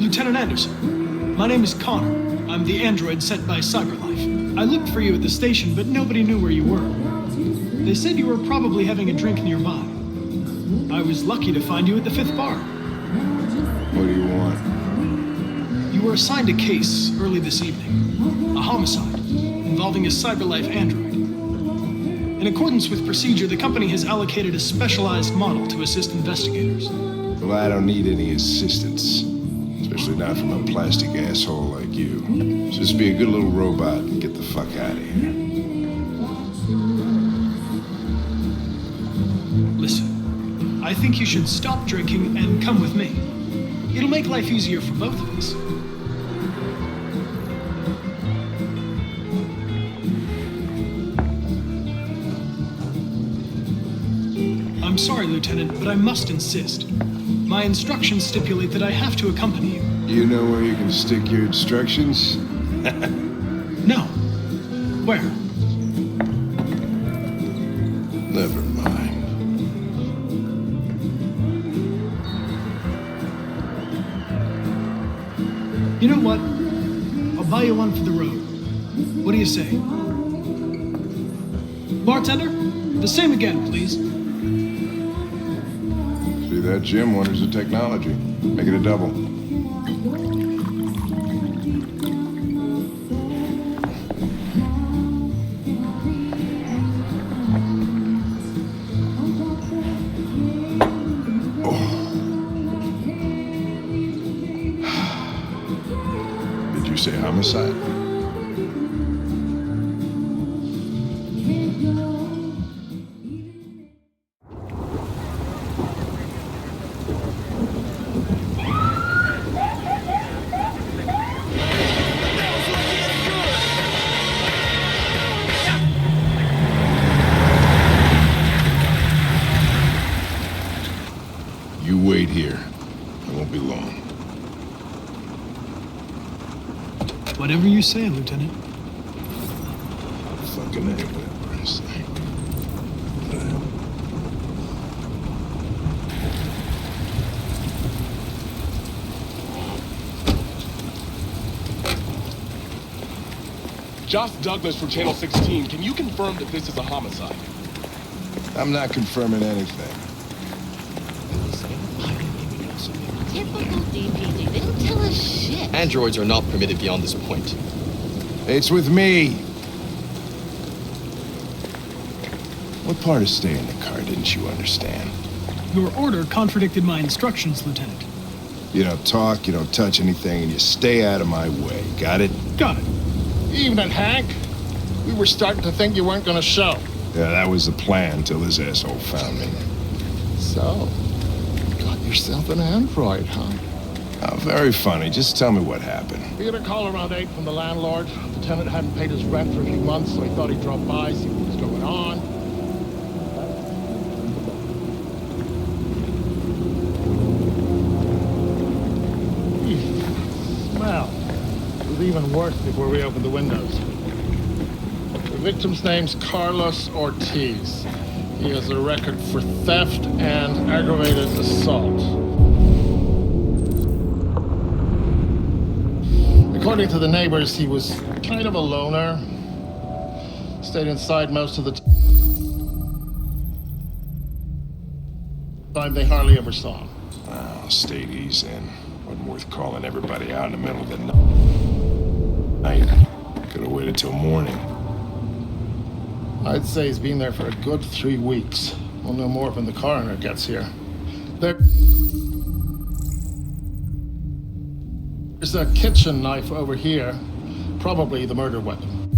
Lieutenant Anderson, my name is Connor. I'm the android sent by CyberLife. I looked for you at the station, but nobody knew where you were. They said you were probably having a drink nearby. I was lucky to find you at the 5th bar. What do you want? You were assigned a case early this evening. A homicide involving a CyberLife android. In accordance with procedure, the company has allocated a specialized model to assist investigators. Well, I don't need any assistance. Especially not from a plastic asshole like you. Just be a good little robot and get the fuck out of here. Listen, I think you should stop drinking and come with me. It'll make life easier for both of us. I'm sorry, Lieutenant, but I must insist. My instructions stipulate that I have to accompany you. You know where you can stick your instructions? No. Where? Never mind. You know what? I'll buy you one for the road. What do you say? Bartender, the same again, please. See that, Jim? Wonders of technology. Make it a double. Did you say homicide? You wait here. I won't be long. Whatever you say, Lieutenant. Fucking A, whatever I say. Josh Douglas from Channel 16. Can you confirm that this is a homicide? I'm not confirming anything. Typical DPD. They don't tell us shit. Androids are not permitted beyond this point. It's with me. What part of staying in the car didn't you understand? Your order contradicted my instructions, Lieutenant. You don't talk, you don't touch anything, and you stay out of my way. Got it? Got it. Evening, Hank. We were starting to think you weren't gonna show. Yeah, that was the plan till this asshole found me. So, got yourself an android, huh? Oh, very funny. Just tell me what happened. We had a call around 8 from the landlord. The tenant hadn't paid his rent for a few months, so he thought he'd drop by, see what was going on. Smell. It was even worse before we opened the windows. The victim's name's Carlos Ortiz. He has a record for theft and aggravated assault. According to the neighbors, he was kind of a loner. Stayed inside most of the time. They hardly ever saw him. Oh, stayed easy in. Wasn't worth calling everybody out in the middle of the night. Could have waited till morning. I'd say he's been there for a good 3 weeks. We'll know more when the coroner gets here. There's a kitchen knife over here. Probably the murder weapon.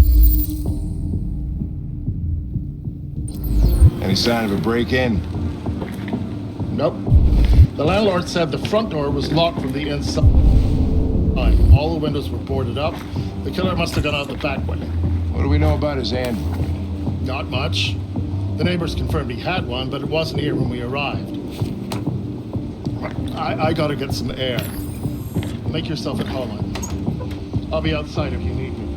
Any sign of a break-in? Nope. The landlord said the front door was locked from the inside. All the windows were boarded up. The killer must have gone out the back way. What do we know about his android? Not much. The neighbors confirmed he had one, but it wasn't here when we arrived. I gotta get some air. Make yourself at home. I'll be outside if you need me.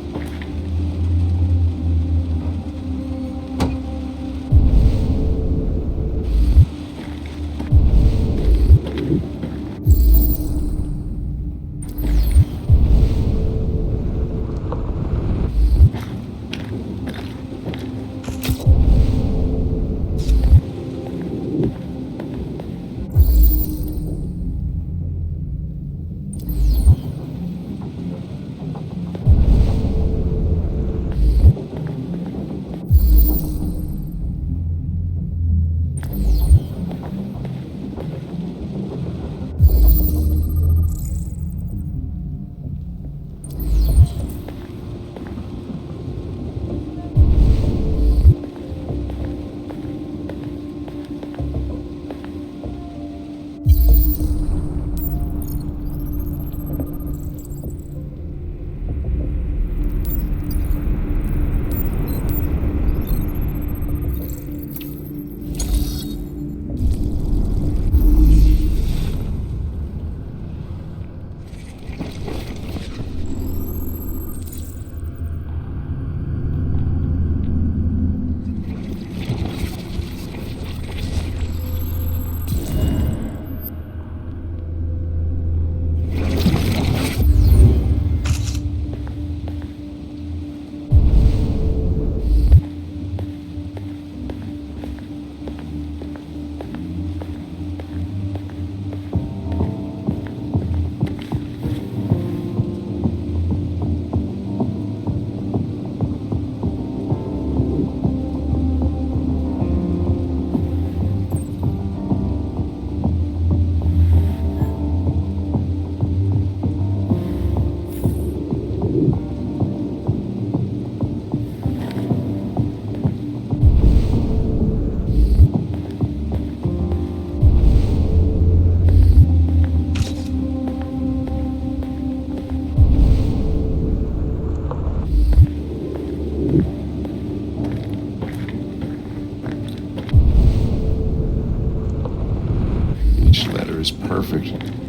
Is perfect.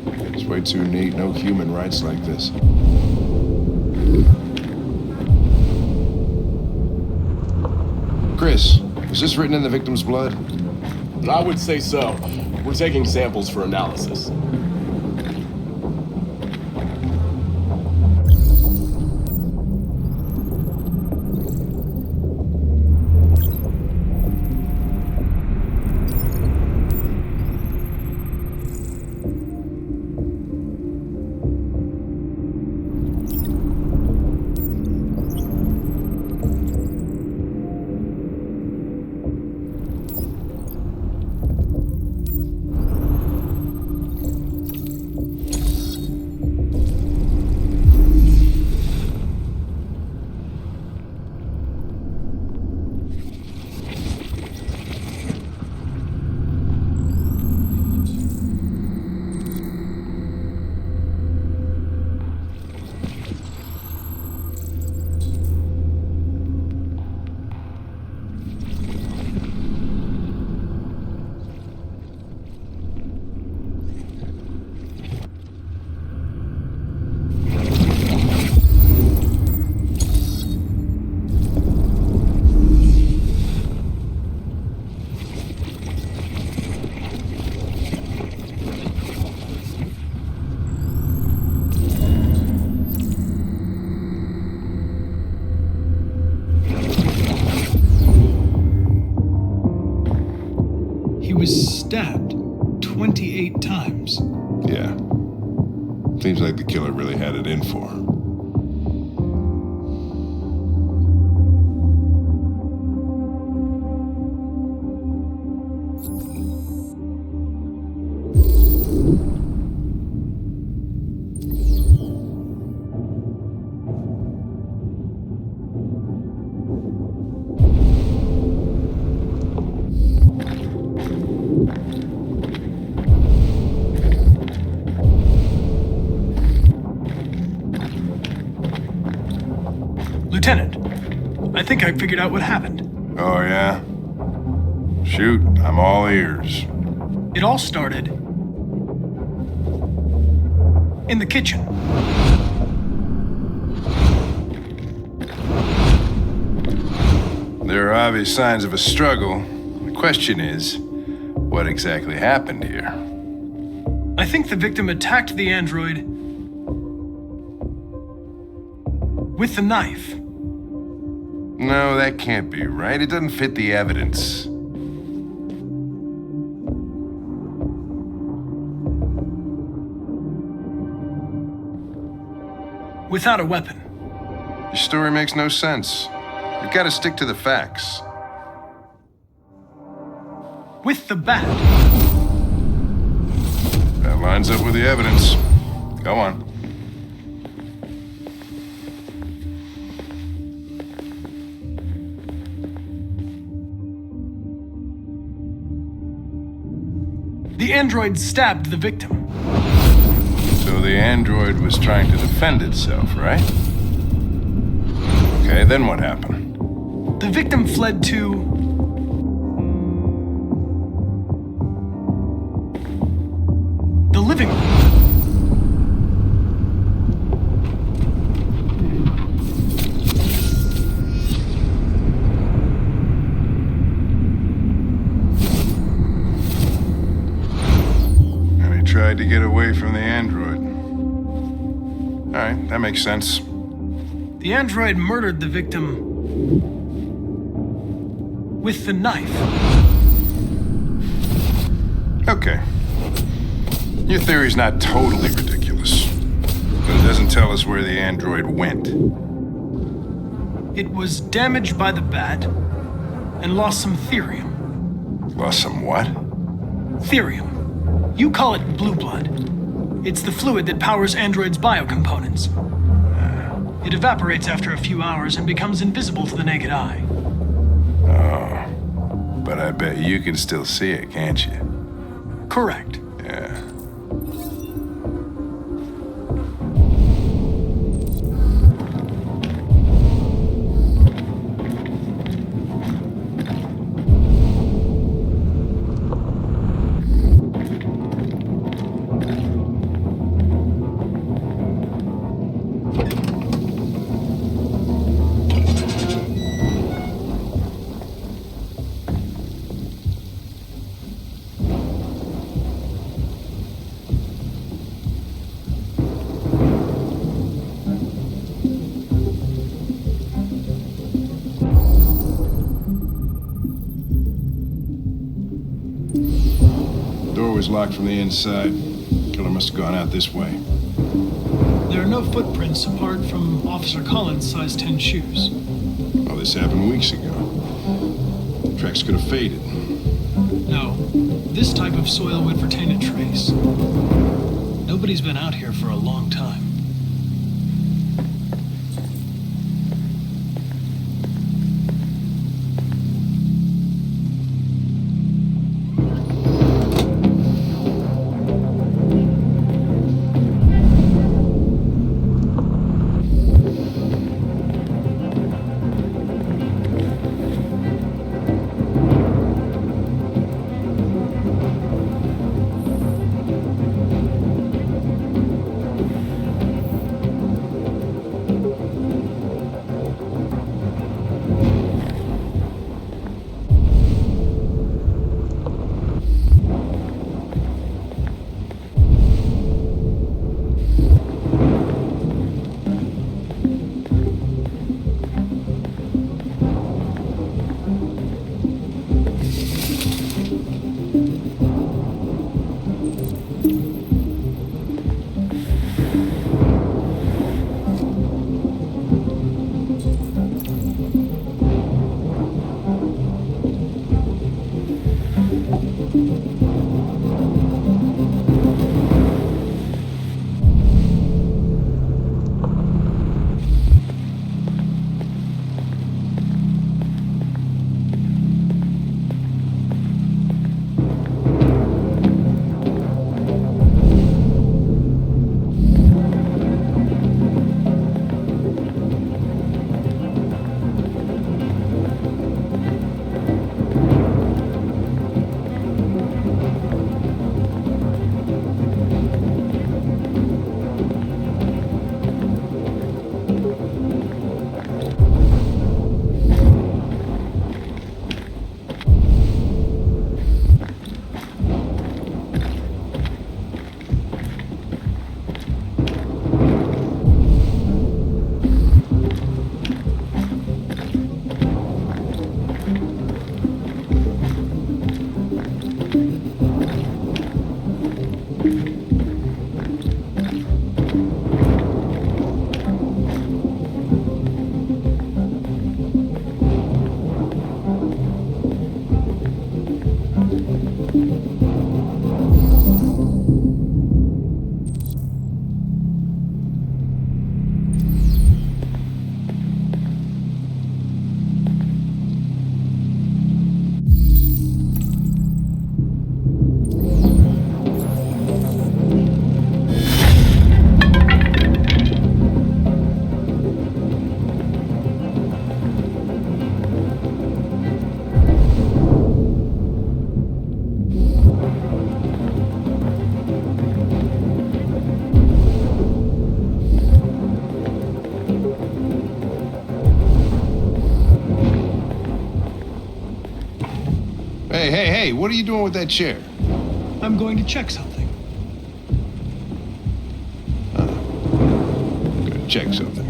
It's way too neat. No human writes like this. Chris, was this written in the victim's blood? I would say so. We're taking samples for analysis. stabbed 28 times. Yeah. Seems like the killer really had it in for him. Lieutenant, I think I figured out what happened. Oh, yeah? Shoot, I'm all ears. It all started in the kitchen. There are obvious signs of a struggle. The question is, what exactly happened here? I think the victim attacked the android with the knife. No, that can't be right. It doesn't fit the evidence. Without a weapon. Your story makes no sense. You've got to stick to the facts. With the bat. That lines up with the evidence. Go on. The android stabbed the victim. So the android was trying to defend itself, right? Okay, then what happened? The victim fled to the living room. And he tried to get away from the android. All right, that makes sense. The android murdered the victim with the knife. Okay. Your theory's not totally ridiculous, but it doesn't tell us where the android went. It was damaged by the bat and lost some therium. Lost some what? Therium. You call it blue blood. It's the fluid that powers androids' biocomponents. It evaporates after a few hours and becomes invisible to the naked eye. Oh, but I bet you can still see it, can't you? Correct. Yeah. Door was locked from the inside. Killer must have gone out this way. There are no footprints apart from Officer Collins' size 10 shoes. Oh, this happened weeks ago. Tracks could have faded. No, this type of soil would retain a trace. Nobody's been out here for a long time. Hey, what are you doing with that chair? I'm going to check something. Gonna check something.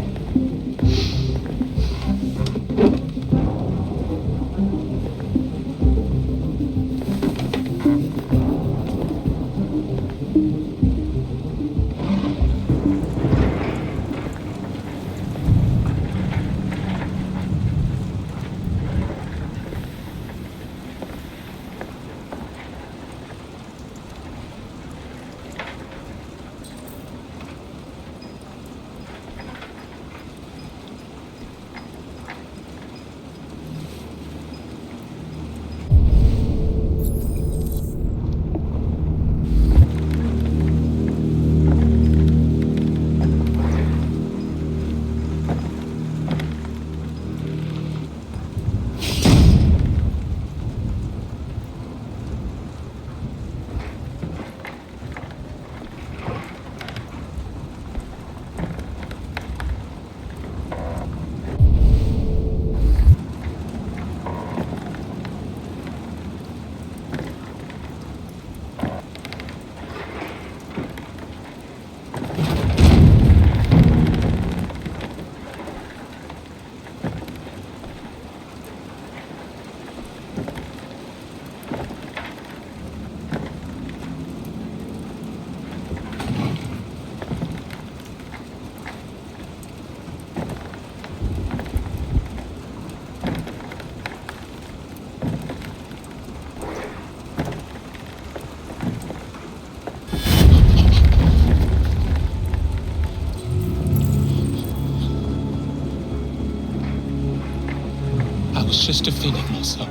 I was just defending myself.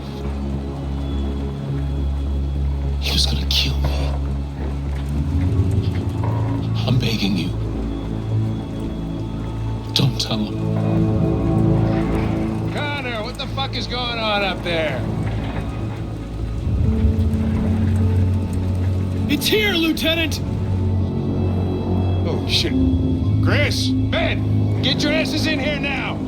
He was gonna kill me. I'm begging you. Don't tell him. Connor, what the fuck is going on up there? It's here, Lieutenant! Oh, shit. Chris, Ben, get your asses in here now!